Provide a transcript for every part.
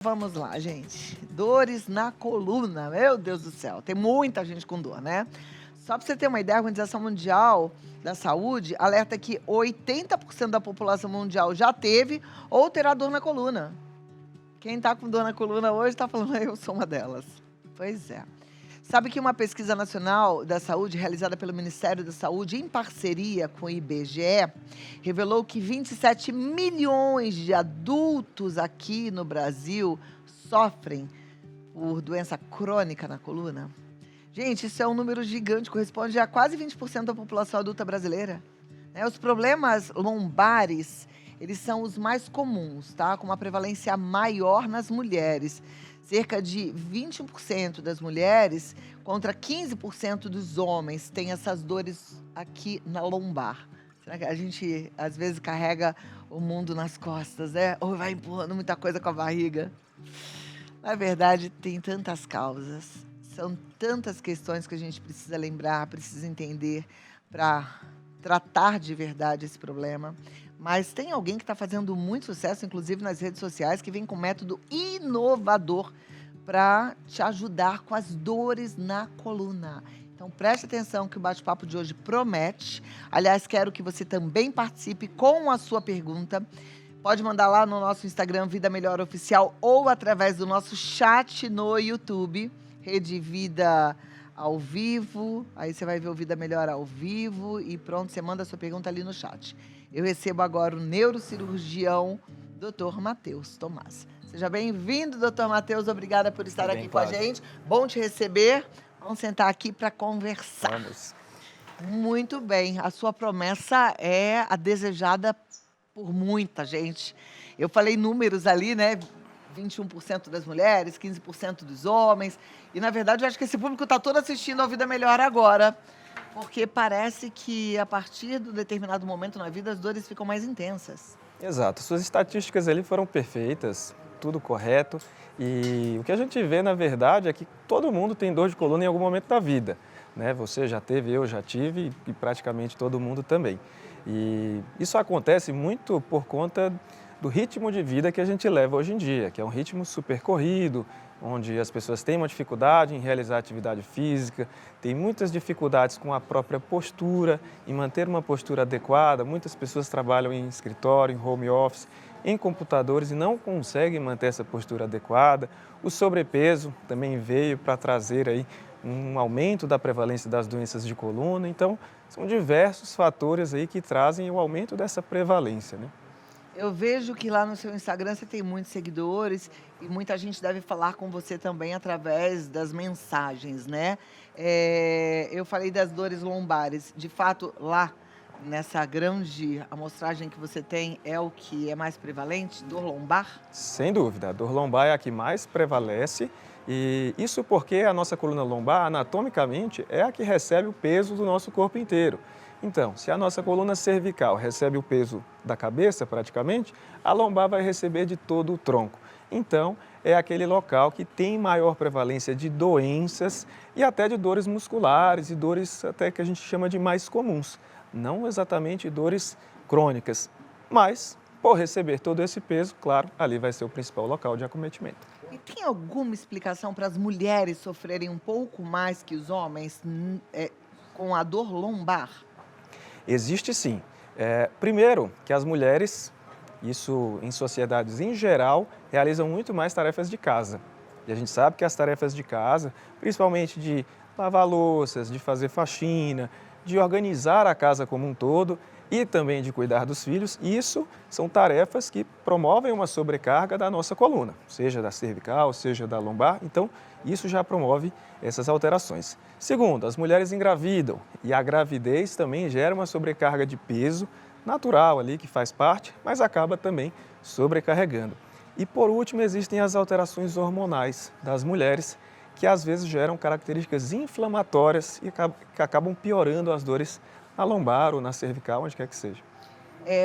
Vamos lá, gente. Dores na coluna. Meu Deus do céu. Tem muita gente com dor, né? Só para você ter uma ideia, a Organização Mundial da Saúde alerta que 80% da população mundial já teve ou terá dor na coluna. Quem tá com dor na coluna hoje tá falando, eu sou uma delas. Pois é. Sabe que uma pesquisa nacional da saúde, realizada pelo Ministério da Saúde, em parceria com o IBGE, revelou que 27 milhões de adultos aqui no Brasil sofrem por doença crônica na coluna? Gente, isso é um número gigante, corresponde a quase 20% da população adulta brasileira. Né? Os problemas lombares, eles são os mais comuns, tá? Com uma prevalência maior nas mulheres. Cerca de 21% das mulheres contra 15% dos homens têm essas dores aqui na lombar. Será que a gente, às vezes, carrega o mundo nas costas, né? Ou vai empurrando muita coisa com a barriga? Na verdade, tem tantas causas. São tantas questões que a gente precisa lembrar, precisa entender para tratar de verdade esse problema. Mas tem alguém que está fazendo muito sucesso, inclusive nas redes sociais, que vem com um método inovador para te ajudar com as dores na coluna. Então preste atenção que o bate-papo de hoje promete. Aliás, quero que você também participe com a sua pergunta. Pode mandar lá no nosso Instagram Vida Melhor Oficial ou através do nosso chat no YouTube, Rede Vida ao vivo. Aí você vai ver o Vida Melhor ao vivo e pronto, você manda a sua pergunta ali no chat. Eu recebo agora o neurocirurgião Dr. Matheus Tomás. Seja bem-vindo, Dr. Matheus. Obrigada por estar aqui com a gente. Bom te receber. Vamos sentar aqui para conversar. Vamos. Muito bem. A sua promessa é a desejada por muita gente. Eu falei números ali, né? 21% das mulheres, 15% dos homens. E, na verdade, eu acho que esse público está todo assistindo ao Vida Melhor agora. Porque parece que, a partir de um determinado momento na vida, as dores ficam mais intensas. Exato. Suas estatísticas ali foram perfeitas, tudo correto. E o que a gente vê, na verdade, é que todo mundo tem dor de coluna em algum momento da vida. Né? Você já teve, eu já tive e praticamente todo mundo também. E isso acontece muito por conta do ritmo de vida que a gente leva hoje em dia, que é um ritmo super corrido, onde as pessoas têm uma dificuldade em realizar atividade física, têm muitas dificuldades com a própria postura, em manter uma postura adequada. Muitas pessoas trabalham em escritório, em home office, em computadores e não conseguem manter essa postura adequada. O sobrepeso também veio para trazer aí um aumento da prevalência das doenças de coluna. Então, são diversos fatores aí que trazem o aumento dessa prevalência, né? Eu vejo que lá no seu Instagram você tem muitos seguidores e muita gente deve falar com você também através das mensagens, né? Eu falei das dores lombares. De fato, lá nessa grande amostragem que você tem, é o que é mais prevalente? Dor lombar? Sem dúvida, a dor lombar é a que mais prevalece e isso porque a nossa coluna lombar, anatomicamente, é a que recebe o peso do nosso corpo inteiro. Então, se a nossa coluna cervical recebe o peso da cabeça, praticamente, a lombar vai receber de todo o tronco. Então, é aquele local que tem maior prevalência de doenças e até de dores musculares e dores até que a gente chama de mais comuns. Não exatamente dores crônicas, mas por receber todo esse peso, claro, ali vai ser o principal local de acometimento. E tem alguma explicação para as mulheres sofrerem um pouco mais que os homens com a dor lombar? Existe sim. Primeiro, que as mulheres, isso em sociedades em geral, realizam muito mais tarefas de casa. E a gente sabe que as tarefas de casa, principalmente de lavar louças, de fazer faxina, de organizar a casa como um todo e também de cuidar dos filhos, isso são tarefas que promovem uma sobrecarga da nossa coluna, seja da cervical, seja da lombar. Então, isso já promove essas alterações. Segundo, as mulheres engravidam e a gravidez também gera uma sobrecarga de peso natural ali, que faz parte, mas acaba também sobrecarregando. E por último, existem as alterações hormonais das mulheres, que às vezes geram características inflamatórias e que acabam piorando as dores na lombar ou na cervical, onde quer que seja.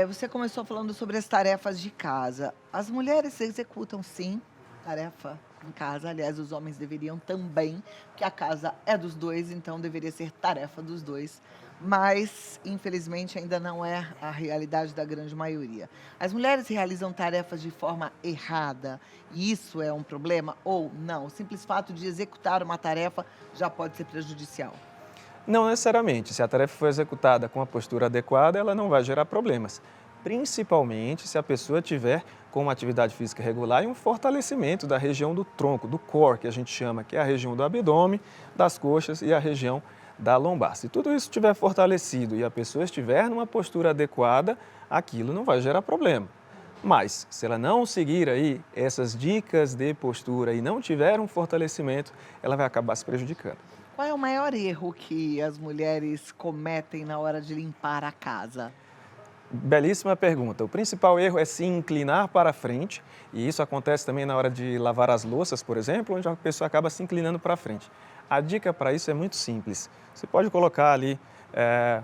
Você começou falando sobre as tarefas de casa. As mulheres executam, sim, tarefa em casa. Aliás, os homens deveriam também, porque a casa é dos dois, então deveria ser tarefa dos dois. mas infelizmente ainda não é a realidade da grande maioria. As mulheres realizam tarefas de forma errada e isso é um problema ou não? O simples fato de executar uma tarefa já pode ser prejudicial. Não necessariamente. Se a tarefa for executada com a postura adequada, ela não vai gerar problemas. Principalmente se a pessoa tiver com uma atividade física regular e um fortalecimento da região do tronco, do core, que a gente chama, que é a região do abdômen, das coxas e a região da lombar. Se tudo isso estiver fortalecido e a pessoa estiver numa postura adequada, aquilo não vai gerar problema. Mas, se ela não seguir aí essas dicas de postura e não tiver um fortalecimento, ela vai acabar se prejudicando. Qual é o maior erro que as mulheres cometem na hora de limpar a casa? Belíssima pergunta. O principal erro é se inclinar para frente, e isso acontece também na hora de lavar as louças, por exemplo, onde a pessoa acaba se inclinando para frente. A dica para isso é muito simples. Você pode colocar ali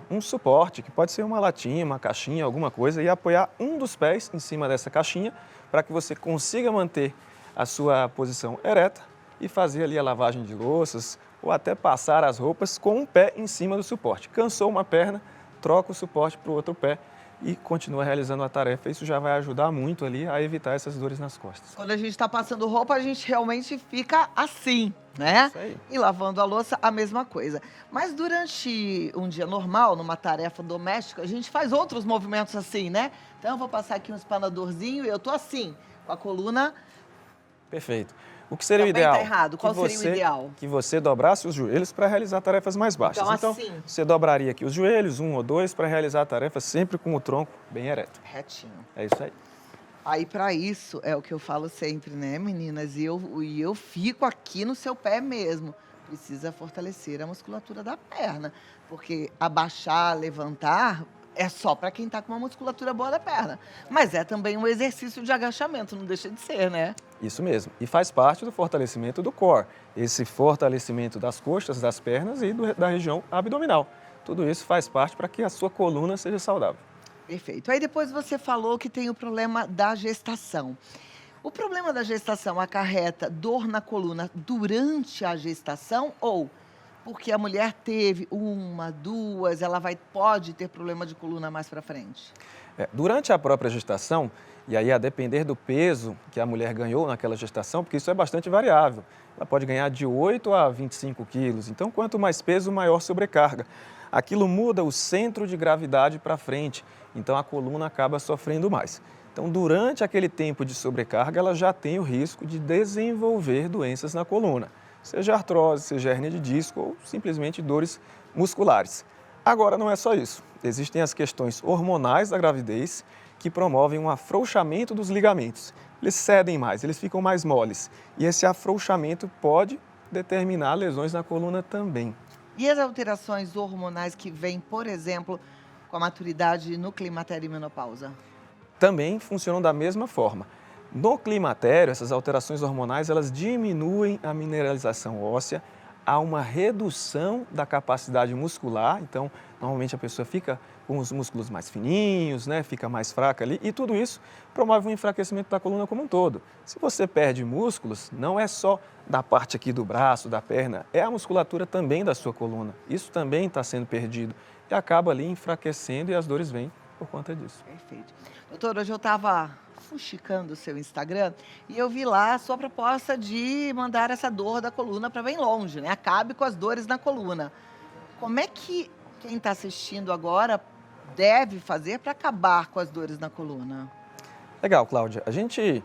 um suporte, que pode ser uma latinha, uma caixinha, alguma coisa, e apoiar um dos pés em cima dessa caixinha para que você consiga manter a sua posição ereta e fazer ali a lavagem de louças ou até passar as roupas com um pé em cima do suporte. Cansou uma perna, troca o suporte para o outro pé e continua realizando a tarefa. Isso já vai ajudar muito ali a evitar essas dores nas costas. Quando a gente está passando roupa, a gente realmente fica assim, né? Isso aí. E lavando a louça, a mesma coisa. Mas durante um dia normal, numa tarefa doméstica, a gente faz outros movimentos assim, né? Então, eu vou passar aqui um espanadorzinho e eu tô assim, com a coluna. Perfeito. O que seria o Também ideal? tá errado. Qual seria o ideal? Que você dobrasse os joelhos para realizar tarefas mais baixas. Então, assim. Você dobraria aqui os joelhos, um ou dois, para realizar a tarefa sempre com o tronco bem ereto. Retinho. É isso aí. Aí, para isso, é o que eu falo sempre, né, meninas? E eu fico aqui no seu pé mesmo. Precisa fortalecer a musculatura da perna. Porque abaixar, levantar, é só para quem está com uma musculatura boa da perna. Mas é também um exercício de agachamento, não deixa de ser, né? Isso mesmo. E faz parte do fortalecimento do core. Esse fortalecimento das coxas, das pernas e da região abdominal. Tudo isso faz parte para que a sua coluna seja saudável. Perfeito. Aí depois você falou que tem o problema da gestação. O problema da gestação acarreta dor na coluna durante a gestação ou porque a mulher teve uma, duas, ela pode ter problema de coluna mais para frente? Durante a própria gestação, e aí a depender do peso que a mulher ganhou naquela gestação, porque isso é bastante variável, ela pode ganhar de 8 a 25 quilos, então quanto mais peso, maior sobrecarga. Aquilo muda o centro de gravidade para frente, então a coluna acaba sofrendo mais. Então, durante aquele tempo de sobrecarga, ela já tem o risco de desenvolver doenças na coluna, seja artrose, seja hérnia de disco ou simplesmente dores musculares. Agora, não é só isso. Existem as questões hormonais da gravidez que promovem um afrouxamento dos ligamentos. Eles cedem mais, eles ficam mais moles. E esse afrouxamento pode determinar lesões na coluna também. E as alterações hormonais que vêm, por exemplo, com a maturidade no climatério e menopausa? Também funcionam da mesma forma. No climatério, essas alterações hormonais, elas diminuem a mineralização óssea, há uma redução da capacidade muscular, então normalmente a pessoa fica com os músculos mais fininhos, né, fica mais fraca ali, e tudo isso promove um enfraquecimento da coluna como um todo. Se você perde músculos, não é só da parte aqui do braço, da perna, é a musculatura também da sua coluna. Isso também está sendo perdido e acaba ali enfraquecendo e as dores vêm por conta disso. Perfeito. Doutor, hoje eu estava fuxicando o seu Instagram e eu vi lá a sua proposta de mandar essa dor da coluna para bem longe, né? Acabe com as dores na coluna. Como é que quem está assistindo agora deve fazer para acabar com as dores na coluna? Legal, Cláudia. A gente,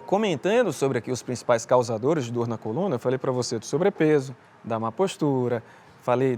comentando sobre aqui os principais causadores de dor na coluna, eu falei para você do sobrepeso, da má postura, falei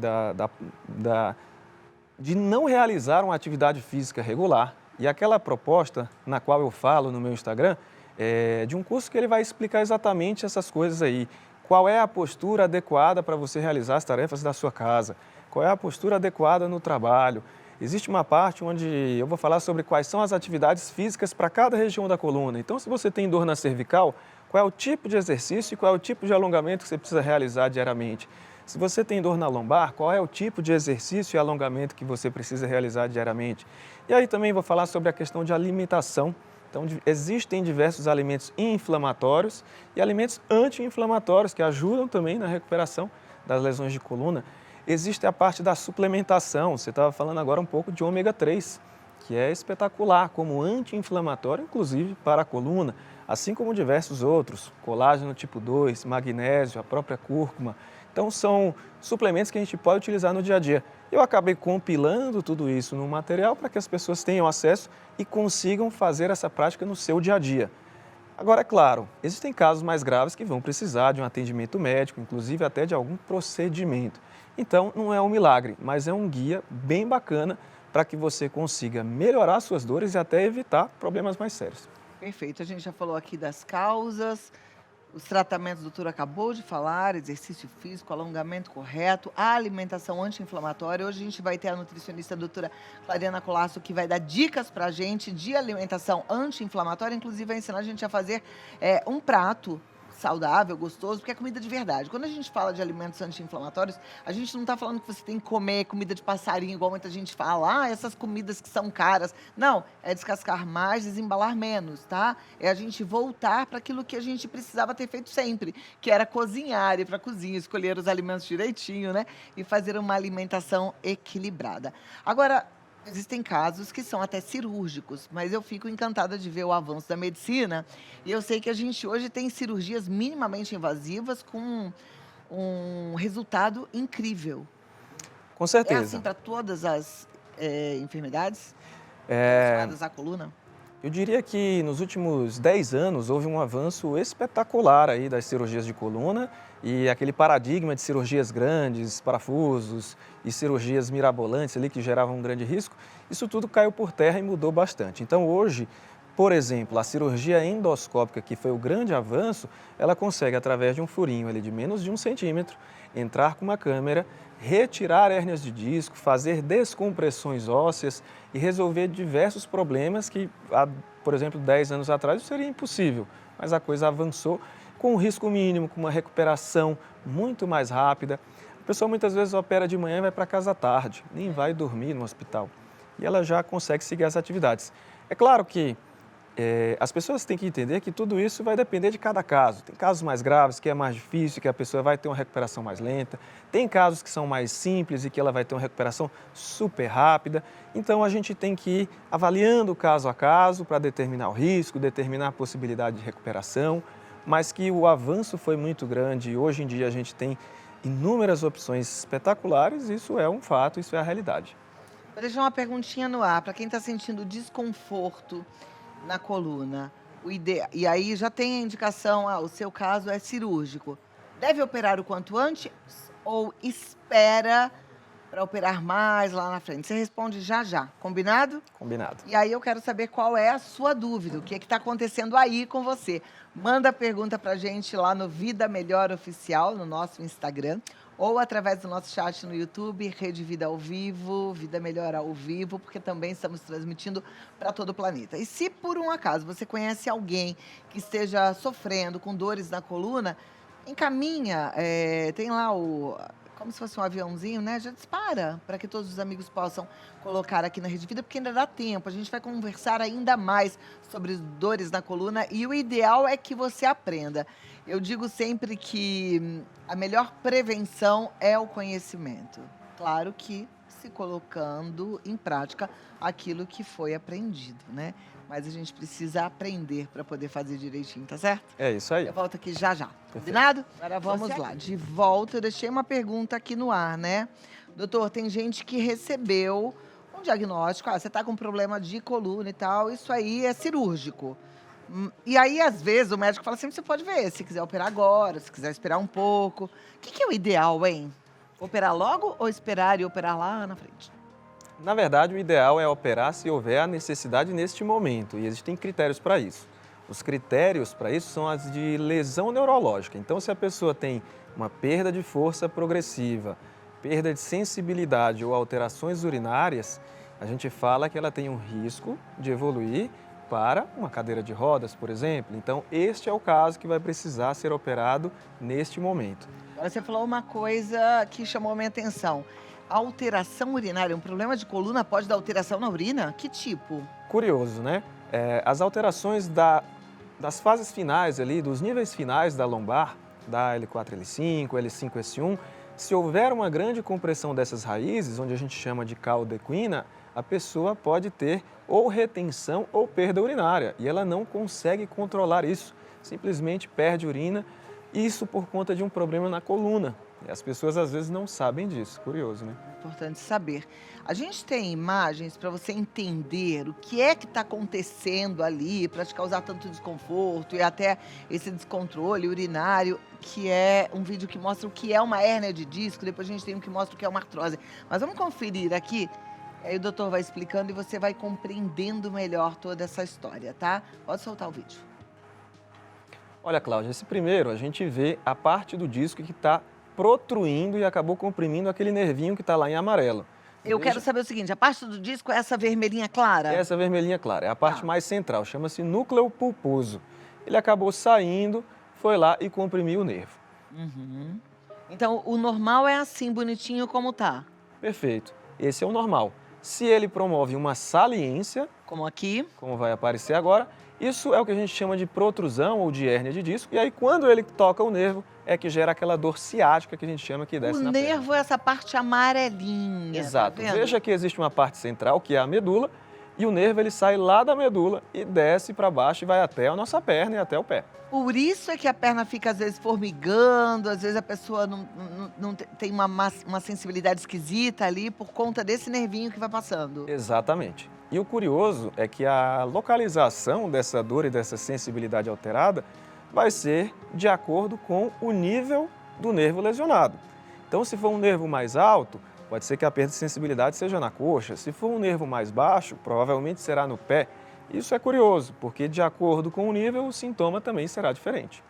de não realizar uma atividade física regular. E aquela proposta na qual eu falo no meu Instagram é de um curso que ele vai explicar exatamente essas coisas aí. Qual é a postura adequada para você realizar as tarefas da sua casa? Qual é a postura adequada no trabalho? Existe uma parte onde eu vou falar sobre quais são as atividades físicas para cada região da coluna. Então, se você tem dor na cervical, qual é o tipo de exercício e qual é o tipo de alongamento que você precisa realizar diariamente? Se você tem dor na lombar, qual é o tipo de exercício e alongamento que você precisa realizar diariamente? E aí também vou falar sobre a questão de alimentação. Então, existem diversos alimentos inflamatórios e alimentos anti-inflamatórios que ajudam também na recuperação das lesões de coluna. Existe a parte da suplementação, você estava falando agora um pouco de ômega 3, que é espetacular como anti-inflamatório, inclusive para a coluna, assim como diversos outros, colágeno tipo 2, magnésio, a própria cúrcuma. Então são suplementos que a gente pode utilizar no dia a dia. Eu acabei compilando tudo isso num material para que as pessoas tenham acesso e consigam fazer essa prática no seu dia a dia. Agora, é claro, existem casos mais graves que vão precisar de um atendimento médico, inclusive até de algum procedimento. Então, não é um milagre, mas é um guia bem bacana para que você consiga melhorar suas dores e até evitar problemas mais sérios. Perfeito. A gente já falou aqui das causas, os tratamentos, o doutor acabou de falar, exercício físico, alongamento correto, a alimentação anti-inflamatória. Hoje a gente vai ter a nutricionista a doutora Clariana Colasso, que vai dar dicas pra gente de alimentação anti-inflamatória, inclusive vai ensinar a gente a fazer um prato saudável, gostoso, porque é comida de verdade. Quando a gente fala de alimentos anti-inflamatórios, a gente não está falando que você tem que comer comida de passarinho, igual muita gente fala, essas comidas que são caras. Não, é descascar mais, desembalar menos, tá? É a gente voltar para aquilo que a gente precisava ter feito sempre, que era cozinhar, ir para a cozinha, escolher os alimentos direitinho, né? E fazer uma alimentação equilibrada. Agora, existem casos que são até cirúrgicos, mas eu fico encantada de ver o avanço da medicina e eu sei que a gente hoje tem cirurgias minimamente invasivas com um resultado incrível. Com É assim certeza. para todas as enfermidades É, relacionadas à coluna? Eu diria que nos últimos 10 anos houve um avanço espetacular aí das cirurgias de coluna e aquele paradigma de cirurgias grandes, parafusos e cirurgias mirabolantes ali que geravam um grande risco, isso tudo caiu por terra e mudou bastante. Então hoje, por exemplo, a cirurgia endoscópica, que foi o grande avanço, ela consegue através de um furinho ali de menos de 1 centímetro, entrar com uma câmera, retirar hérnias de disco, fazer descompressões ósseas e resolver diversos problemas que, por exemplo, 10 anos atrás seria impossível, mas a coisa avançou com um risco mínimo, com uma recuperação muito mais rápida. A pessoa muitas vezes opera de manhã e vai para casa à tarde, nem vai dormir no hospital e ela já consegue seguir as atividades. É claro que as pessoas têm que entender que tudo isso vai depender de cada caso. Tem casos mais graves, que é mais difícil, que a pessoa vai ter uma recuperação mais lenta. Tem casos que são mais simples e que ela vai ter uma recuperação super rápida. Então, a gente tem que ir avaliando caso a caso para determinar o risco, determinar a possibilidade de recuperação, mas que o avanço foi muito grande e hoje em dia a gente tem inúmeras opções espetaculares, isso é um fato, isso é a realidade. Vou deixar uma perguntinha no ar para quem está sentindo desconforto na coluna. E aí já tem a indicação, o seu caso é cirúrgico. Deve operar o quanto antes ou espera para operar mais lá na frente? Você responde já já, combinado? Combinado. E aí eu quero saber qual é a sua dúvida, o que está acontecendo aí com você. Manda a pergunta para a gente lá no Vida Melhor Oficial, no nosso Instagram, ou através do nosso chat no YouTube, Rede Vida ao Vivo, Vida Melhor ao Vivo, porque também estamos transmitindo para todo o planeta. E se por um acaso você conhece alguém que esteja sofrendo com dores na coluna, encaminha, tem lá como se fosse um aviãozinho, né? Já dispara para que todos os amigos possam colocar aqui na Rede Vida, porque ainda dá tempo. A gente vai conversar ainda mais sobre dores na coluna e o ideal é que você aprenda. Eu digo sempre que a melhor prevenção é o conhecimento. Claro que se colocando em prática aquilo que foi aprendido, né? Mas a gente precisa aprender para poder fazer direitinho, tá certo? É isso aí. Eu volto aqui já já. Perfeito. Combinado? Agora vamos lá. De volta, eu deixei uma pergunta aqui no ar, né? Doutor, tem gente que recebeu um diagnóstico, você está com problema de coluna e tal, isso aí é cirúrgico. E aí, às vezes, o médico fala assim, você pode ver, se quiser operar agora, se quiser esperar um pouco. O que é o ideal, hein? Operar logo ou esperar e operar lá na frente? Na verdade, o ideal é operar se houver a necessidade neste momento, e existem critérios para isso. Os critérios para isso são as de lesão neurológica. Então, se a pessoa tem uma perda de força progressiva, perda de sensibilidade ou alterações urinárias, a gente fala que ela tem um risco de evoluir para uma cadeira de rodas, por exemplo. Então, este é o caso que vai precisar ser operado neste momento. Agora, você falou uma coisa que chamou a minha atenção. Alteração urinária, um problema de coluna pode dar alteração na urina? Que tipo? Curioso, né? As alterações das fases finais ali, dos níveis finais da lombar, da L4, L5, L5, S1, Se houver uma grande compressão dessas raízes, onde a gente chama de caudequina, a pessoa pode ter ou retenção ou perda urinária e ela não consegue controlar isso, simplesmente perde urina, isso por conta de um problema na coluna. E as pessoas às vezes não sabem disso, curioso, né? Importante saber. A gente tem imagens para você entender o que é que está acontecendo ali para te causar tanto desconforto e até esse descontrole urinário, que é um vídeo que mostra o que é uma hérnia de disco, depois a gente tem um que mostra o que é uma artrose. Mas vamos conferir aqui, aí o doutor vai explicando e você vai compreendendo melhor toda essa história, tá? Pode soltar o vídeo. Olha, Cláudia, esse primeiro a gente vê a parte do disco que está protruindo e acabou comprimindo aquele nervinho que está lá em amarelo. Eu quero saber o seguinte, a parte do disco é essa vermelhinha clara? Essa vermelhinha clara, é a parte Tá. mais central, chama-se núcleo pulposo. Ele acabou saindo, foi lá e comprimiu o nervo. Uhum. Então, o normal é assim, bonitinho como tá. Perfeito, esse é o normal. Se ele promove uma saliência, Como aqui. como vai aparecer agora, isso é o que a gente chama de protrusão ou de hérnia de disco. E aí, quando ele toca o nervo, é que gera aquela dor ciática que a gente chama que desce O na perna. nervo é essa parte amarelinha. Exato. Tá vendo? Veja que existe uma parte central, que é a medula, e o nervo ele sai lá da medula e desce para baixo e vai até a nossa perna e até o pé. Por isso é que a perna fica, às vezes, formigando, às vezes a pessoa não tem uma sensibilidade esquisita ali por conta desse nervinho que vai passando. Exatamente. E o curioso é que a localização dessa dor e dessa sensibilidade alterada vai ser de acordo com o nível do nervo lesionado. Então, se for um nervo mais alto, pode ser que a perda de sensibilidade seja na coxa. Se for um nervo mais baixo, provavelmente será no pé. Isso é curioso, porque de acordo com o nível, o sintoma também será diferente.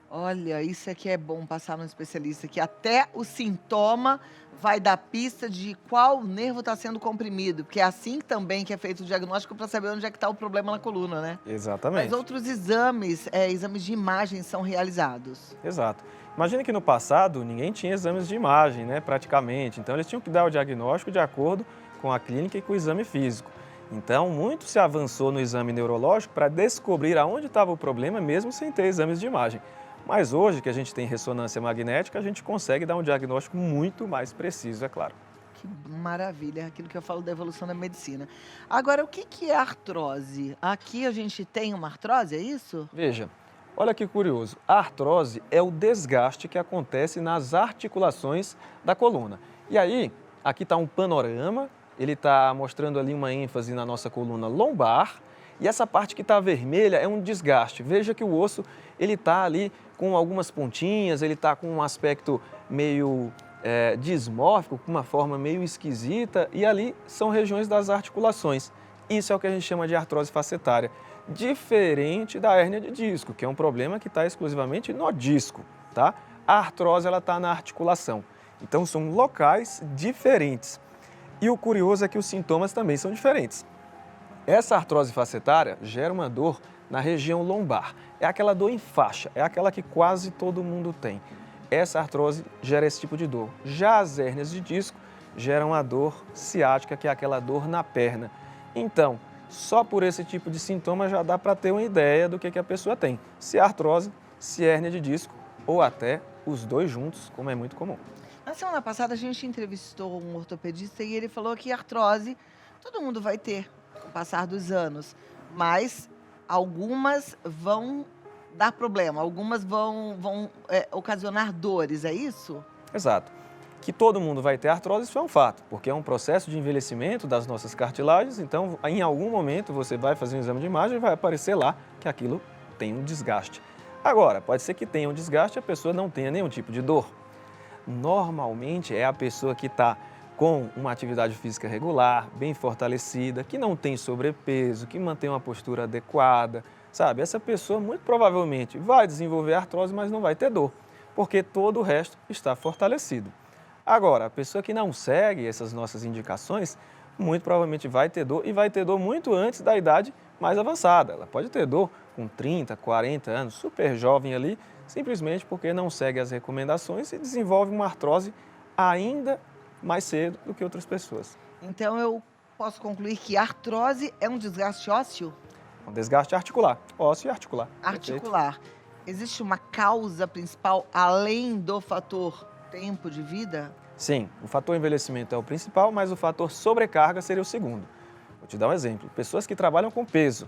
Olha, isso aqui é bom passar no especialista, que até o sintoma vai dar pista de qual nervo está sendo comprimido, porque é assim também que é feito o diagnóstico para saber onde é que está o problema na coluna, né? Exatamente. Mas outros exames, exames de imagem são realizados. Exato. Imagina que no passado ninguém tinha exames de imagem, né, praticamente. Então eles tinham que dar o diagnóstico de acordo com a clínica e com o exame físico. Então muito se avançou no exame neurológico para descobrir aonde estava o problema, mesmo sem ter exames de imagem. Mas hoje que a gente tem ressonância magnética, a gente consegue dar um diagnóstico muito mais preciso, é claro. Que maravilha, aquilo que eu falo da evolução da medicina. Agora, o que é artrose? Aqui a gente tem uma artrose, é isso? Veja, olha que curioso, a artrose é o desgaste que acontece nas articulações da coluna. E aí, aqui está um panorama, ele está mostrando ali uma ênfase na nossa coluna lombar, e essa parte que está vermelha é um desgaste. Veja que o osso ele está ali com algumas pontinhas, ele está com um aspecto meio dismórfico, com uma forma meio esquisita, e ali são regiões das articulações. Isso é o que a gente chama de artrose facetária, diferente da hérnia de disco, que é um problema que está exclusivamente no disco, tá? A artrose ela está na articulação. Então são locais diferentes. E o curioso é que os sintomas também são diferentes. Essa artrose facetária gera uma dor na região lombar. É aquela dor em faixa, é aquela que quase todo mundo tem. Essa artrose gera esse tipo de dor. Já as hérnias de disco geram a dor ciática, que é aquela dor na perna. Então, só por esse tipo de sintoma já dá para ter uma ideia do que a pessoa tem. Se é artrose, se é hérnia de disco ou até os dois juntos, como é muito comum. Na semana passada a gente entrevistou um ortopedista e ele falou que artrose todo mundo vai ter com o passar dos anos, mas algumas vão dar problema, algumas vão ocasionar dores, é isso? Exato. Que todo mundo vai ter artrose, isso é um fato, porque é um processo de envelhecimento das nossas cartilagens, então em algum momento você vai fazer um exame de imagem e vai aparecer lá que aquilo tem um desgaste. Agora, pode ser que tenha um desgaste e a pessoa não tenha nenhum tipo de dor. Normalmente é a pessoa que está com uma atividade física regular, bem fortalecida, que não tem sobrepeso, que mantém uma postura adequada, sabe? Essa pessoa muito provavelmente vai desenvolver artrose, mas não vai ter dor, porque todo o resto está fortalecido. Agora, a pessoa que não segue essas nossas indicações, muito provavelmente vai ter dor e vai ter dor muito antes da idade mais avançada. Ela pode ter dor com 30, 40 anos, super jovem ali, simplesmente porque não segue as recomendações e desenvolve uma artrose ainda mais cedo do que outras pessoas. Então eu posso concluir que artrose é um desgaste ósseo? Um desgaste articular, ósseo e articular. Articular. Existe uma causa principal além do fator tempo de vida? Sim, o fator envelhecimento é o principal, mas o fator sobrecarga seria o segundo. Vou te dar um exemplo. Pessoas que trabalham com peso,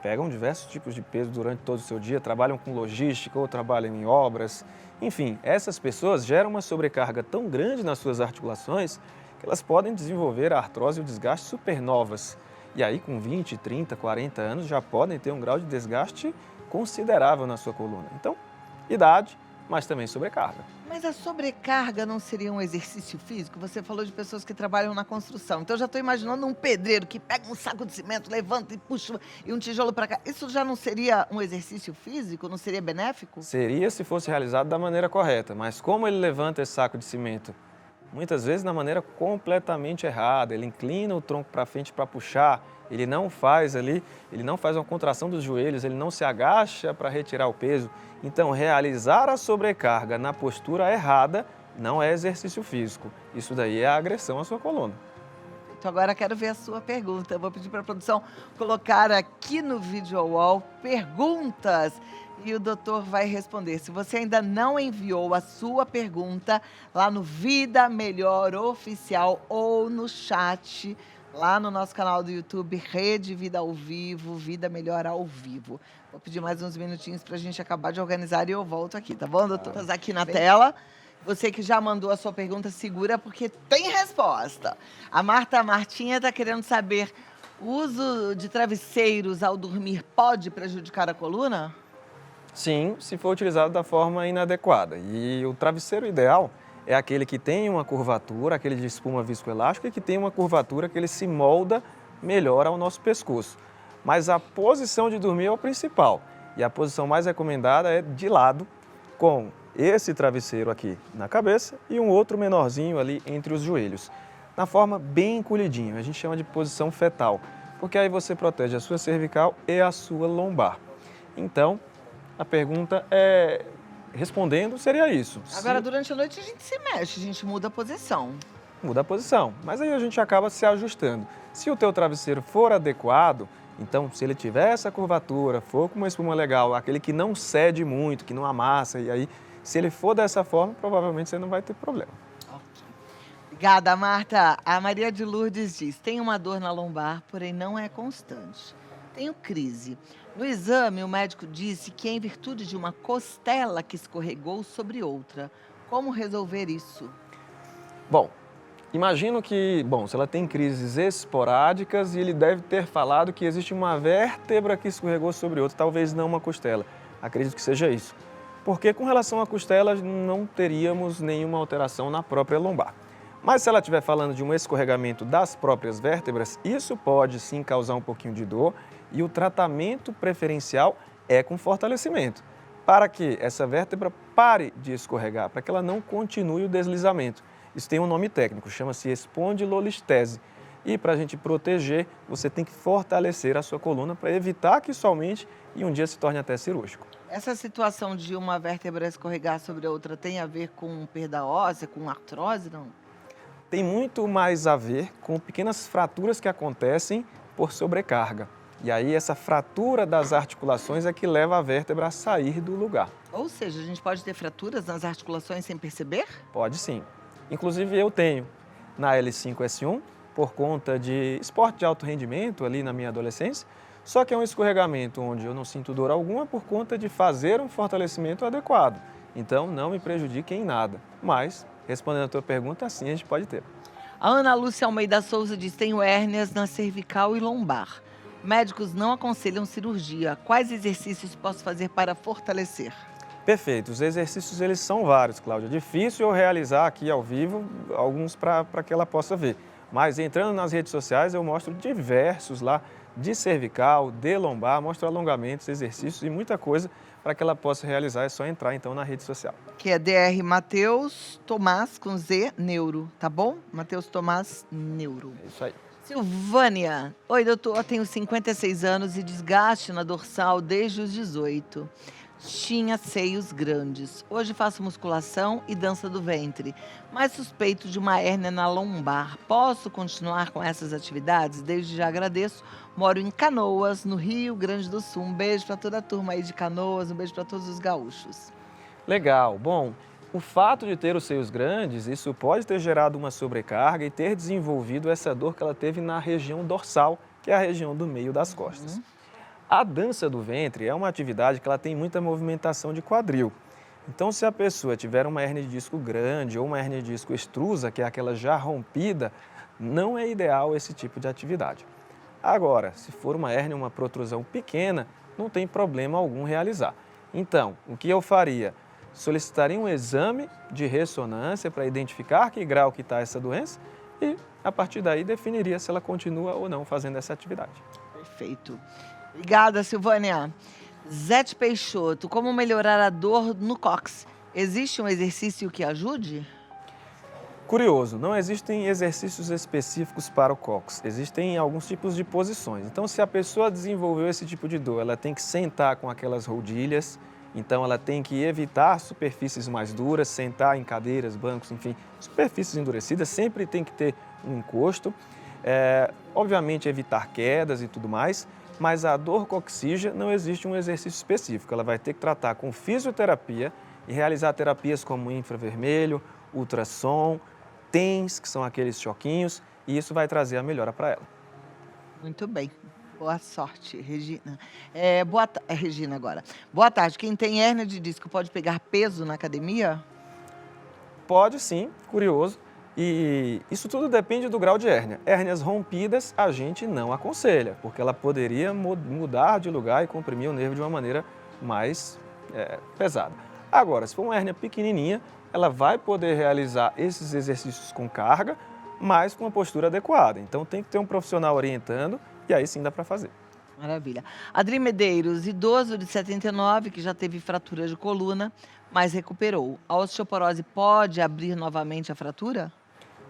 pegam diversos tipos de peso durante todo o seu dia, trabalham com logística ou trabalham em obras. Enfim, essas pessoas geram uma sobrecarga tão grande nas suas articulações que elas podem desenvolver a artrose e o desgaste supernovas. E aí, com 20, 30, 40 anos, já podem ter um grau de desgaste considerável na sua coluna. Então, idade, mas também sobrecarga. Mas a sobrecarga não seria um exercício físico? Você falou de pessoas que trabalham na construção. Então, eu já estou imaginando um pedreiro que pega um saco de cimento, levanta e puxa e um tijolo para cá. Isso já não seria um exercício físico? Não seria benéfico? Seria se fosse realizado da maneira correta, mas como ele levanta esse saco de cimento? Muitas vezes da maneira completamente errada, ele inclina o tronco para frente para puxar, ele não faz uma contração dos joelhos, ele não se agacha para retirar o peso. Então, realizar a sobrecarga na postura errada não é exercício físico. Isso daí é agressão à sua coluna. Então, agora quero ver a sua pergunta. Eu vou pedir para a produção colocar aqui no video wall perguntas e o doutor vai responder. Se você ainda não enviou a sua pergunta lá no Vida Melhor Oficial ou no chat, lá no nosso canal do YouTube, Rede Vida ao Vivo, Vida Melhor ao Vivo. Vou pedir mais uns minutinhos para a gente acabar de organizar e eu volto aqui, tá bom, doutor? Tá aqui na tela. Você que já mandou a sua pergunta, segura, porque tem resposta. A Martinha está querendo saber, o uso de travesseiros ao dormir pode prejudicar a coluna? Sim, se for utilizado da forma inadequada. E o travesseiro ideal é aquele que tem uma curvatura, aquele de espuma viscoelástica, e que tem uma curvatura que ele se molda melhor ao nosso pescoço. Mas a posição de dormir é o principal. E a posição mais recomendada é de lado, com esse travesseiro aqui na cabeça e um outro menorzinho ali entre os joelhos. Na forma bem encolhidinho, a gente chama de posição fetal, porque aí você protege a sua cervical e a sua lombar. Então, a pergunta é, respondendo, seria isso. Agora, durante a noite, a gente se mexe, a gente muda a posição. Muda a posição, mas aí a gente acaba se ajustando. Se o teu travesseiro for adequado, então se ele tiver essa curvatura, for com uma espuma legal, aquele que não cede muito, que não amassa, e aí, se ele for dessa forma, provavelmente você não vai ter problema. Obrigada, Marta. A Maria de Lourdes diz, tem uma dor na lombar, porém não é constante. Tenho crise. No exame, o médico disse que é em virtude de uma costela que escorregou sobre outra. Como resolver isso? Bom, imagino que, se ela tem crises esporádicas e ele deve ter falado que existe uma vértebra que escorregou sobre outra, talvez não uma costela. Acredito que seja isso. Porque com relação à costela, não teríamos nenhuma alteração na própria lombar. Mas se ela estiver falando de um escorregamento das próprias vértebras, isso pode sim causar um pouquinho de dor e o tratamento preferencial é com fortalecimento, para que essa vértebra pare de escorregar, para que ela não continue o deslizamento. Isso tem um nome técnico, chama-se espondilolistese. E para a gente proteger, você tem que fortalecer a sua coluna para evitar que isso aumente e um dia se torne até cirúrgico. Essa situação de uma vértebra escorregar sobre a outra tem a ver com perda óssea, com artrose, não? Tem muito mais a ver com pequenas fraturas que acontecem por sobrecarga. E aí essa fratura das articulações é que leva a vértebra a sair do lugar. Ou seja, a gente pode ter fraturas nas articulações sem perceber? Pode sim. Inclusive eu tenho na L5-S1, por conta de esporte de alto rendimento ali na minha adolescência, só que é um escorregamento onde eu não sinto dor alguma por conta de fazer um fortalecimento adequado. Então não me prejudique em nada, mas respondendo a tua pergunta, sim, a gente pode ter. A Ana Lúcia Almeida Souza diz, tenho hérnias na cervical e lombar. Médicos não aconselham cirurgia. Quais exercícios posso fazer para fortalecer? Perfeito. Os exercícios eles são vários, Cláudia. É difícil eu realizar aqui ao vivo alguns para que ela possa ver. Mas entrando nas redes sociais eu mostro diversos lá de cervical, de lombar, mostro alongamentos, exercícios e muita coisa para que ela possa realizar. É só entrar então na rede social. Que é DR Matheus Tomás com Z Neuro, tá bom? Matheus Tomás Neuro. É isso aí. Silvânia. Oi, doutor. Tenho 56 anos e desgaste na dorsal desde os 18. Tinha seios grandes. Hoje faço musculação e dança do ventre, mas suspeito de uma hérnia na lombar. Posso continuar com essas atividades? Desde já agradeço. Moro em Canoas, no Rio Grande do Sul. Um beijo para toda a turma aí de Canoas, um beijo para todos os gaúchos. Legal. Bom, O fato de ter os seios grandes, isso pode ter gerado uma sobrecarga e ter desenvolvido essa dor que ela teve na região dorsal, que é a região do meio das costas. A dança do ventre é uma atividade que ela tem muita movimentação de quadril. Então, se a pessoa tiver uma hérnia de disco grande ou uma hérnia de disco extrusa, que é aquela já rompida, não é ideal esse tipo de atividade. Agora, se for uma hérnia, uma protrusão pequena, não tem problema algum realizar. Então, o que eu faria? Solicitaria um exame de ressonância para identificar que grau que está essa doença e, a partir daí, definiria se ela continua ou não fazendo essa atividade. Perfeito. Obrigada, Silvânia. Zete Peixoto, como melhorar a dor no cóccix? Existe um exercício que ajude? Curioso, não existem exercícios específicos para o cóccix, existem alguns tipos de posições. Então, se a pessoa desenvolveu esse tipo de dor, ela tem que sentar com aquelas rodilhas, então ela tem que evitar superfícies mais duras, sentar em cadeiras, bancos, enfim, superfícies endurecidas, sempre tem que ter um encosto. Obviamente, evitar quedas e tudo mais, mas a dor coxígea não existe um exercício específico, ela vai ter que tratar com fisioterapia e realizar terapias como infravermelho, ultrassom, TENS, que são aqueles choquinhos, e isso vai trazer a melhora para ela. Muito bem. Boa sorte, Regina. Regina agora. Boa tarde. Quem tem hérnia de disco pode pegar peso na academia? Pode sim, curioso. E isso tudo depende do grau de hérnia. Hérnias rompidas a gente não aconselha, porque ela poderia mudar de lugar e comprimir o nervo de uma maneira mais pesada. Agora, se for uma hérnia pequenininha, ela vai poder realizar esses exercícios com carga, mas com uma postura adequada. Então tem que ter um profissional orientando e aí sim dá para fazer. Maravilha. Adri Medeiros, idoso de 79, que já teve fratura de coluna, mas recuperou. A osteoporose pode abrir novamente a fratura?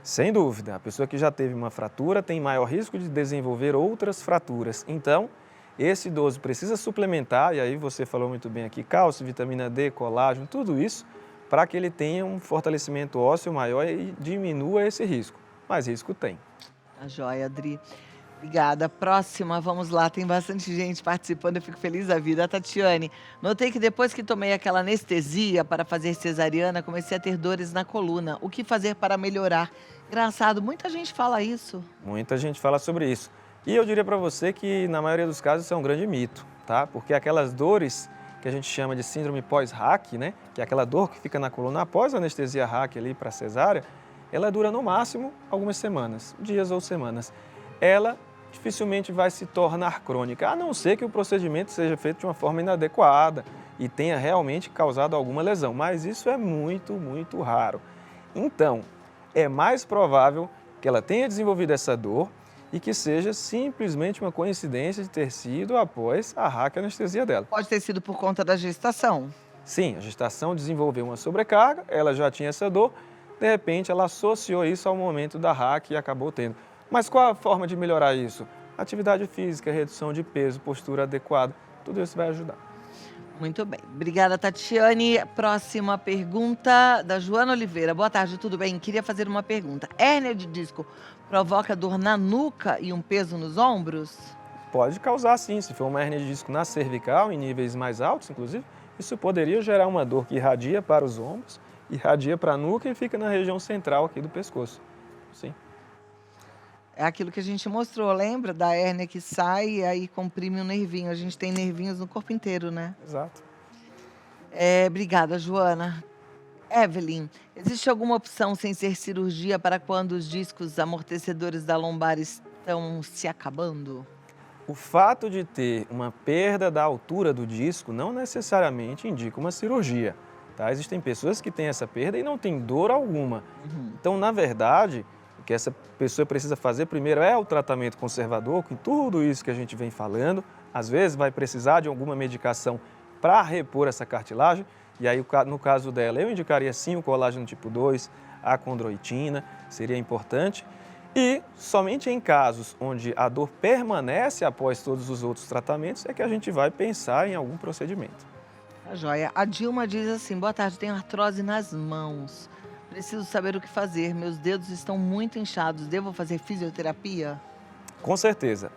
Sem dúvida, a pessoa que já teve uma fratura tem maior risco de desenvolver outras fraturas. Então, esse idoso precisa suplementar, e aí você falou muito bem aqui, cálcio, vitamina D, colágeno, tudo isso, para que ele tenha um fortalecimento ósseo maior e diminua esse risco. Mas risco tem. Tá joia, Adri. Obrigada. Próxima, vamos lá. Tem bastante gente participando, eu fico feliz da vida. A Tatiane, notei que depois que tomei aquela anestesia para fazer cesariana, comecei a ter dores na coluna. O que fazer para melhorar? Engraçado, muita gente fala isso. Muita gente fala sobre isso. E eu diria para você que, na maioria dos casos, isso é um grande mito, tá? Porque aquelas dores que a gente chama de síndrome pós-RAC, né? Que é aquela dor que fica na coluna após a anestesia RAC ali para cesárea, ela dura no máximo algumas semanas, dias ou semanas. Ela dificilmente vai se tornar crônica, a não ser que o procedimento seja feito de uma forma inadequada e tenha realmente causado alguma lesão, mas isso é muito, muito raro. Então, é mais provável que ela tenha desenvolvido essa dor e que seja simplesmente uma coincidência de ter sido após a RAC anestesia dela. Pode ter sido por conta da gestação? Sim, a gestação desenvolveu uma sobrecarga, ela já tinha essa dor, de repente ela associou isso ao momento da RAC e acabou tendo. Mas qual a forma de melhorar isso? Atividade física, redução de peso, postura adequada, tudo isso vai ajudar. Muito bem. Obrigada, Tatiane. Próxima pergunta da Joana Oliveira. Boa tarde, tudo bem? Queria fazer uma pergunta. Hérnia de disco provoca dor na nuca e um peso nos ombros? Pode causar sim, se for uma hérnia de disco na cervical, em níveis mais altos, inclusive, isso poderia gerar uma dor que irradia para os ombros, irradia para a nuca e fica na região central aqui do pescoço. Sim. É aquilo que a gente mostrou, lembra? Da hérnia que sai e aí comprime um nervinho. A gente tem nervinhos no corpo inteiro, né? Exato. Obrigada, Joana. Evelyn, existe alguma opção sem ser cirurgia para quando os discos amortecedores da lombar estão se acabando? O fato de ter uma perda da altura do disco não necessariamente indica uma cirurgia, tá? Existem pessoas que têm essa perda e não têm dor alguma. Então, na verdade, o que essa pessoa precisa fazer primeiro é o tratamento conservador, com tudo isso que a gente vem falando. Às vezes vai precisar de alguma medicação para repor essa cartilagem, e aí no caso dela eu indicaria sim o colágeno tipo 2, a condroitina, seria importante. E somente em casos onde a dor permanece após todos os outros tratamentos é que a gente vai pensar em algum procedimento. Tá joia. A Dilma diz assim, boa tarde, tenho artrose nas mãos. Preciso saber o que fazer, meus dedos estão muito inchados, devo fazer fisioterapia? Com certeza.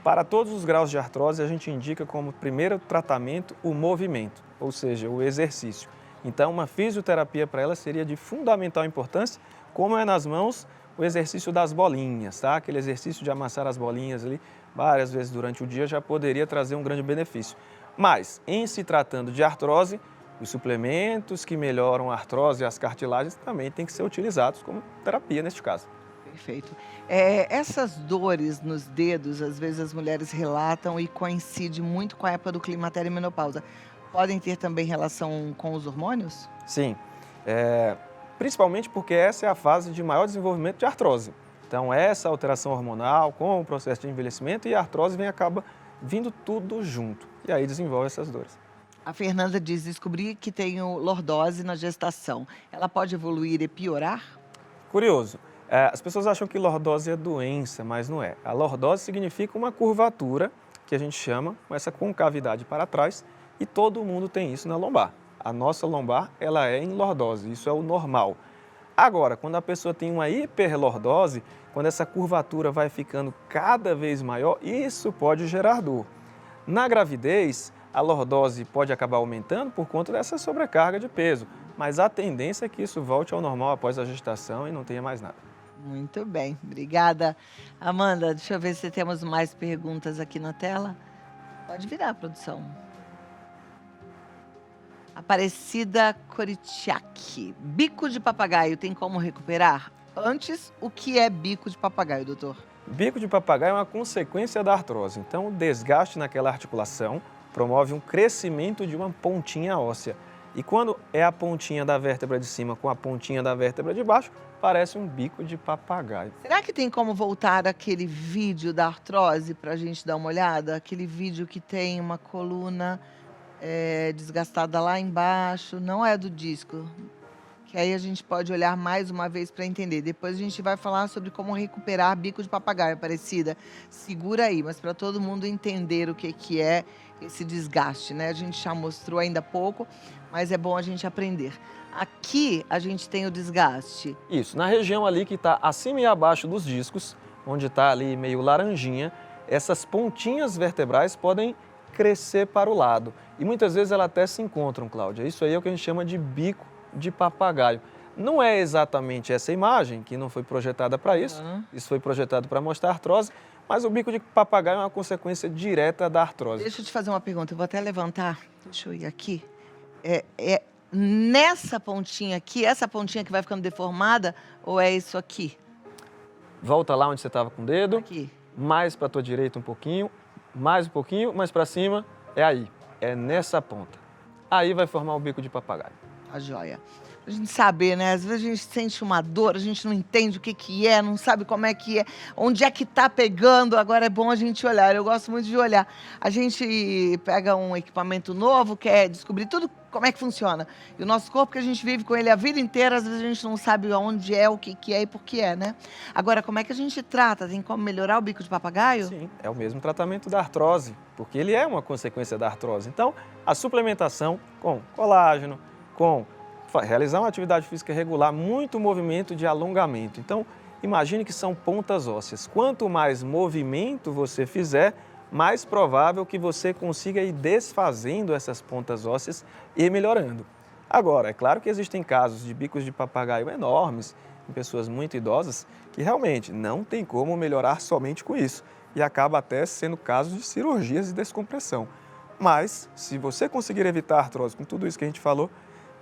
Para todos os graus de artrose, a gente indica como primeiro tratamento o movimento, ou seja, o exercício. Então, uma fisioterapia para ela seria de fundamental importância, como é nas mãos o exercício das bolinhas, tá? Aquele exercício de amassar as bolinhas ali várias vezes durante o dia já poderia trazer um grande benefício. Mas, em se tratando de artrose, os suplementos que melhoram a artrose e as cartilagens também têm que ser utilizados como terapia neste caso. Perfeito. Essas dores nos dedos, às vezes as mulheres relatam e coincide muito com a época do climatério e menopausa. Podem ter também relação com os hormônios? Sim, principalmente porque essa é a fase de maior desenvolvimento de artrose. Então, essa alteração hormonal com o processo de envelhecimento e a artrose acaba vindo tudo junto. E aí desenvolve essas dores. A Fernanda diz: descobri que tenho lordose na gestação. Ela pode evoluir e piorar? Curioso, as pessoas acham que lordose é doença, mas não é. A lordose significa uma curvatura que a gente chama com essa concavidade para trás e todo mundo tem isso na lombar. A nossa lombar, ela é em lordose, isso é o normal. Agora, quando a pessoa tem uma hiperlordose, quando essa curvatura vai ficando cada vez maior, isso pode gerar dor. Na gravidez, a lordose pode acabar aumentando por conta dessa sobrecarga de peso, mas a tendência é que isso volte ao normal após a gestação e não tenha mais nada. Muito bem, obrigada. Amanda, deixa eu ver se temos mais perguntas aqui na tela. Pode virar, produção. Aparecida Coritiak. Bico de papagaio tem como recuperar? Antes, o que é bico de papagaio, doutor? Bico de papagaio é uma consequência da artrose, então o desgaste naquela articulação promove um crescimento de uma pontinha óssea. E quando é a pontinha da vértebra de cima com a pontinha da vértebra de baixo, parece um bico de papagaio. Será que tem como voltar aquele vídeo da artrose para a gente dar uma olhada? Aquele vídeo que tem uma coluna desgastada lá embaixo, não é do disco. Que aí a gente pode olhar mais uma vez para entender. Depois a gente vai falar sobre como recuperar bico de papagaio, Aparecida. Segura aí, mas para todo mundo entender o que é esse desgaste, né? A gente já mostrou ainda há pouco, mas é bom a gente aprender. Aqui a gente tem o desgaste. Isso, na região ali que está acima e abaixo dos discos, onde está ali meio laranjinha, essas pontinhas vertebrais podem crescer para o lado. E muitas vezes elas até se encontram, Cláudia. Isso aí é o que a gente chama de bico de papagaio. Não é exatamente essa imagem, que não foi projetada para isso. Isso foi projetado para mostrar artrose, mas o bico de papagaio é uma consequência direta da artrose. Deixa eu te fazer uma pergunta, eu vou até levantar. Deixa eu ir aqui. Nessa pontinha aqui, essa pontinha que vai ficando deformada, ou é isso aqui? Volta lá onde você estava com o dedo. Aqui. Mais para a tua direita um pouquinho, mais um pouquinho, mais para cima. É aí, é nessa ponta. Aí vai formar o bico de papagaio. A joia. A gente saber, né? Às vezes a gente sente uma dor, a gente não entende o que é, não sabe como é que é, onde é que tá pegando. Agora é bom a gente olhar. Eu gosto muito de olhar. A gente pega um equipamento novo, quer descobrir tudo como é que funciona. E o nosso corpo, que a gente vive com ele a vida inteira, às vezes a gente não sabe onde é, o que é e por que é, né? Agora, como é que a gente trata? Tem como melhorar o bico de papagaio? Sim, é o mesmo tratamento da artrose, porque ele é uma consequência da artrose. Então, a suplementação com colágeno, com realizar uma atividade física regular, muito movimento de alongamento. Então, imagine que são pontas ósseas. Quanto mais movimento você fizer, mais provável que você consiga ir desfazendo essas pontas ósseas e melhorando. Agora, é claro que existem casos de bicos de papagaio enormes, em pessoas muito idosas, que realmente não tem como melhorar somente com isso. E acaba até sendo casos de cirurgias de descompressão. Mas, se você conseguir evitar a artrose com tudo isso que a gente falou,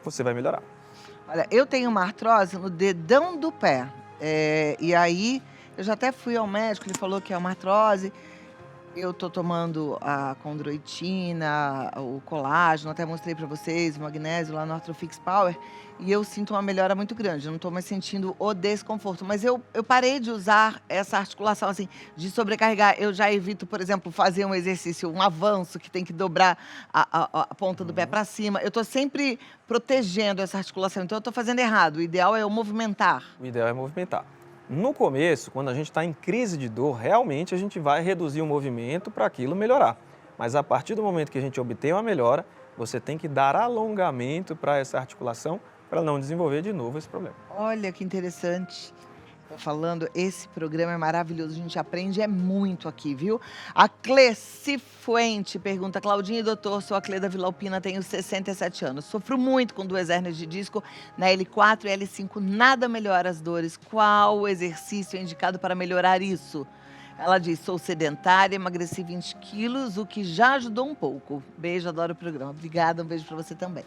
você vai melhorar. Olha, eu tenho uma artrose no dedão do pé. E aí, eu já até fui ao médico, ele falou que é uma artrose. Eu tô tomando a condroitina, o colágeno, até mostrei para vocês, o magnésio lá no Artrofix Power, e eu sinto uma melhora muito grande. Eu não tô mais sentindo o desconforto, mas eu parei de usar essa articulação assim, de sobrecarregar. Eu já evito, por exemplo, fazer um exercício, um avanço que tem que dobrar a ponta do pé para cima. Eu tô sempre protegendo essa articulação, então eu tô fazendo errado. O ideal é eu movimentar. O ideal é movimentar. No começo, quando a gente está em crise de dor, realmente a gente vai reduzir o movimento para aquilo melhorar. Mas a partir do momento que a gente obtém uma melhora, você tem que dar alongamento para essa articulação para não desenvolver de novo esse problema. Olha que interessante. Tô falando, esse programa é maravilhoso, a gente aprende muito aqui, viu? A Clê Cifuente pergunta: Claudinha e doutor, sou a Clê da Vila Alpina, tenho 67 anos. Sofro muito com 2 hérnias de disco na L4 e L5, nada melhora as dores. Qual o exercício é indicado para melhorar isso? Ela diz: sou sedentária, emagreci 20 quilos, o que já ajudou um pouco. Beijo, adoro o programa. Obrigada, um beijo para você também.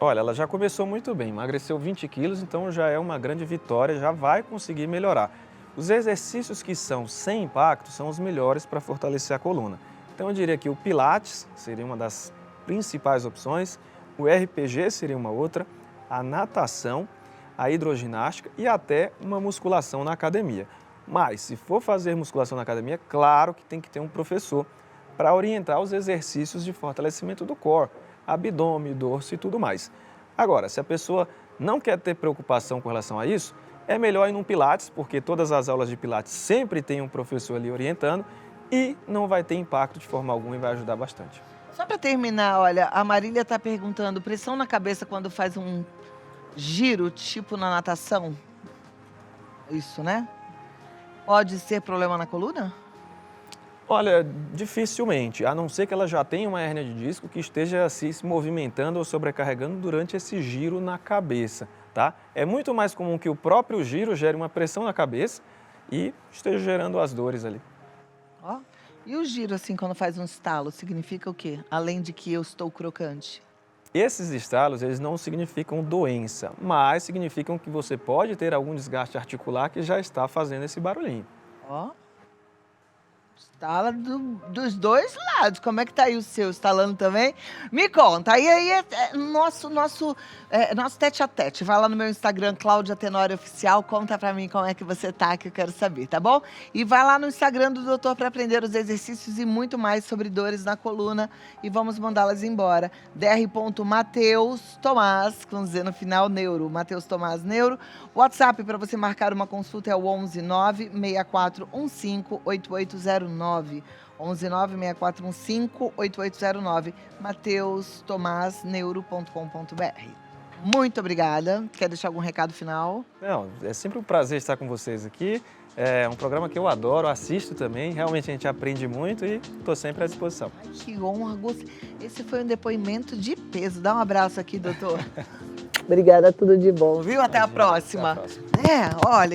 Olha, ela já começou muito bem, emagreceu 20 quilos, então já é uma grande vitória, já vai conseguir melhorar. Os exercícios que são sem impacto são os melhores para fortalecer a coluna. Então eu diria que o Pilates seria uma das principais opções, o RPG seria uma outra, a natação, a hidroginástica e até uma musculação na academia. Mas se for fazer musculação na academia, claro que tem que ter um professor para orientar os exercícios de fortalecimento do core, abdômen, dorso e tudo mais. Agora, se a pessoa não quer ter preocupação com relação a isso, é melhor ir num Pilates, porque todas as aulas de Pilates sempre tem um professor ali orientando e não vai ter impacto de forma alguma e vai ajudar bastante. Só para terminar, olha, a Marília está perguntando: pressão na cabeça quando faz um giro, tipo na natação? Isso, né? Pode ser problema na coluna? Olha, dificilmente, a não ser que ela já tenha uma hérnia de disco que esteja se movimentando ou sobrecarregando durante esse giro na cabeça, tá? É muito mais comum que o próprio giro gere uma pressão na cabeça e esteja gerando as dores ali. Ó. E o giro, assim, quando faz um estalo, significa o quê? Além de que eu estou crocante. Esses estalos, eles não significam doença, mas significam que você pode ter algum desgaste articular que já está fazendo esse barulhinho. Ó. Estala dos dois lados. Como é que tá aí o seu? Estalando também? Me conta. Aí é nosso tete a tete. Vai lá no meu Instagram, Cláudia Tenório Oficial. Conta pra mim como é que você tá, que eu quero saber, tá bom? E vai lá no Instagram do doutor para aprender os exercícios e muito mais sobre dores na coluna. E vamos mandá-las embora. dr.Mateus Tomás, com Z no final, Neuro. Mateus Tomás Neuro. WhatsApp para você marcar uma consulta é o 11 96415 8809. 11 96415 8809, mateustomazneuro.com.br. Muito obrigada. Quer deixar algum recado final? Não, é sempre um prazer estar com vocês aqui. É um programa que eu adoro, assisto também. Realmente a gente aprende muito e estou sempre à disposição. Ai, que honra. Esse foi um depoimento de peso. Dá um abraço aqui, doutor. Obrigada, tudo de bom, viu? Até a próxima. Até a próxima. Olha.